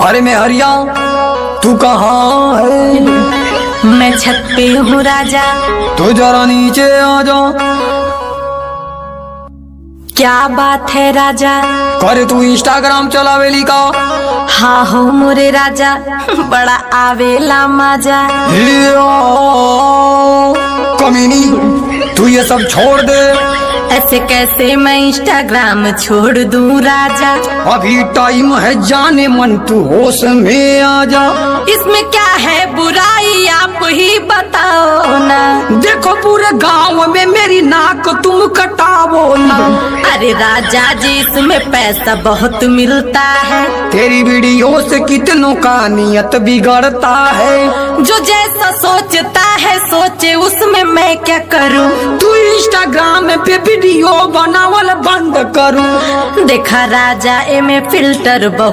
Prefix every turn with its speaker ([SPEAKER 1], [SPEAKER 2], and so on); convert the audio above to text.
[SPEAKER 1] अरे मैं हरिया, तू कहाँ है?
[SPEAKER 2] मैं छत पे हूँ राजा।
[SPEAKER 1] तो जरा नीचे आ जा।
[SPEAKER 2] क्या बात है राजा?
[SPEAKER 1] करे तू इंस्टाग्राम चलावेली का?
[SPEAKER 2] हाँ हो मोरे राजा, बड़ा आवेला मजा।
[SPEAKER 1] कमीनी, तू ये सब छोड़ दे।
[SPEAKER 2] ऐसे कैसे मैं इंस्टाग्राम छोड़ दूं राजा?
[SPEAKER 1] अभी टाइम है जाने मन, तू होश में आ जा।
[SPEAKER 2] इसमें क्या है बुराई, आप ही बताओ ना।
[SPEAKER 1] देखो पूरे गांव में मेरी नाक तुम कटावो ना।
[SPEAKER 2] अरे राजा जी, इसमें पैसा बहुत मिलता है।
[SPEAKER 1] तेरी वीडियो से कितनों का नियत बिगड़ता है।
[SPEAKER 2] जो जैसा सोचता है सोचे, उसमें मैं क्या करूं?
[SPEAKER 1] तू इंस्टाग्राम पे वीडियो बनावल बंद करूं।
[SPEAKER 2] देखा राजा, ए में फिल्टर बहुत